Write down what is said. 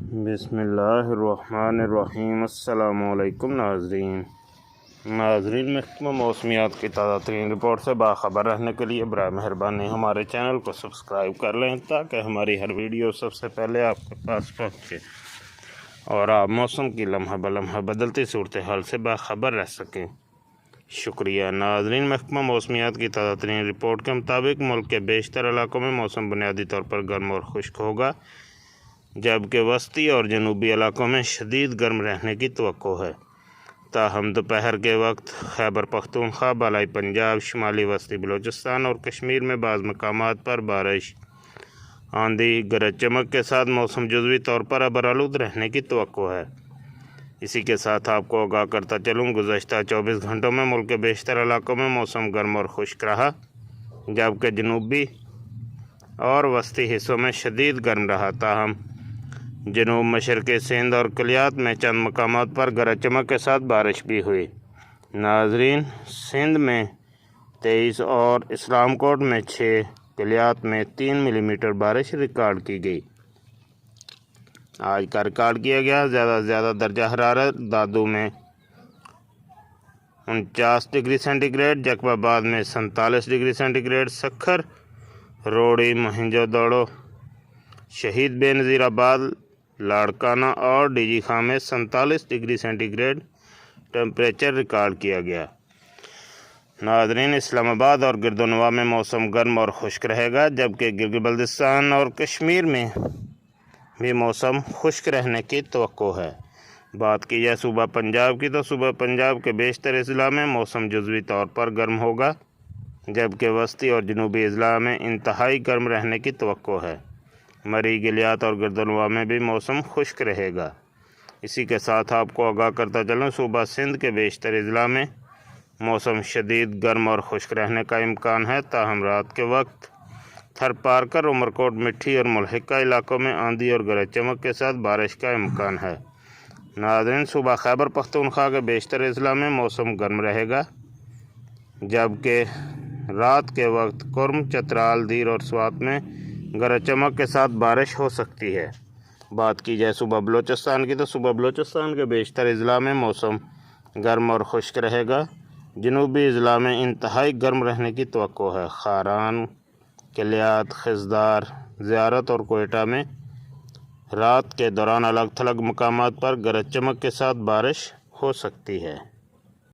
بسم اللہ الرحمن الرحیم۔ السلام علیکم ناظرین۔ محکمہ موسمیات کی تازہ ترین رپورٹ سے باخبر رہنے کے لیے برائے مہربانی ہمارے چینل کو سبسکرائب کر لیں تاکہ ہماری ہر ویڈیو سب سے پہلے آپ کے پاس پہنچے اور آپ موسم کی لمحہ بلمحہ بدلتی صورتحال سے باخبر رہ سکیں۔ شکریہ ناظرین۔ محکمہ موسمیات کی تازہ ترین رپورٹ کے مطابق ملک کے بیشتر علاقوں میں موسم بنیادی طور پر گرم اور خشک ہوگا، جبکہ وسطی اور جنوبی علاقوں میں شدید گرم رہنے کی توقع ہے۔ تاہم دوپہر کے وقت خیبر پختونخوا، بالائی پنجاب، شمالی وسطی بلوچستان اور کشمیر میں بعض مقامات پر بارش، آندھی، گرج چمک کے ساتھ موسم جزوی طور پر ابرآلود رہنے کی توقع ہے۔ اسی کے ساتھ آپ کو آگاہ کرتا چلوں، گزشتہ 24 گھنٹوں میں ملک کے بیشتر علاقوں میں موسم گرم اور خشک رہا، جبکہ جنوبی اور وسطی حصوں میں شدید گرم رہا۔ تاہم جنوب مشرقی سندھ اور کلیات میں چند مقامات پر گرج چمک کے ساتھ بارش بھی ہوئی۔ ناظرین، سندھ میں 23 اور اسلام کوٹ میں 6، کلیات میں 3 ملی میٹر بارش ریکارڈ کی گئی۔ آج کا ریکارڈ کیا گیا زیادہ سے زیادہ درجہ حرارت دادو میں 49 ڈگری سینٹی گریڈ، جیکب آباد میں 47 degree centigrade, Sukkur, Rohri, Mohenjo Daro, Shaheed بے نظیر آباد، لاڑکانہ اور ڈی جی خاں میں 47 degree centigrade temperature record کیا گیا۔ ناظرین، اسلام آباد اور گردونواں میں موسم گرم اور خشک رہے گا، جبکہ گلگت بلتستان اور کشمیر میں بھی موسم خشک رہنے کی توقع ہے۔ بات کی جائے صوبہ پنجاب کی تو صوبہ پنجاب کے بیشتر اضلاع میں موسم جزوی طور پر گرم ہوگا، جبکہ وسطی اور جنوبی اضلاع میں انتہائی گرم رہنے کی توقع ہے۔ مری، گلیات اور گردونواں میں بھی موسم خشک رہے گا۔ اسی کے ساتھ آپ کو آگاہ کرتا چلوں، صوبہ سندھ کے بیشتر اضلاع میں موسم شدید گرم اور خشک رہنے کا امکان ہے، تاہم رات کے وقت تھر پارکر، عمرکوٹ، مٹھی اور ملحقہ علاقوں میں آندھی اور گرج چمک کے ساتھ بارش کا امکان ہے۔ ناظرین، صوبہ خیبر پختونخوا کے بیشتر اضلاع میں موسم گرم رہے گا، جبکہ رات کے وقت کرم، چترال، دیر اور سوات میں گرج چمک کے ساتھ بارش ہو سکتی ہے۔ بات کی جائے صوبہ بلوچستان کی تو صوبہ بلوچستان کے بیشتر اضلاع میں موسم گرم اور خشک رہے گا، جنوبی اضلاع میں انتہائی گرم رہنے کی توقع ہے۔ خاران، کلیات، خضدار، زیارت اور کوئٹہ میں رات کے دوران الگ تھلگ مقامات پر گرج چمک کے ساتھ بارش ہو سکتی ہے۔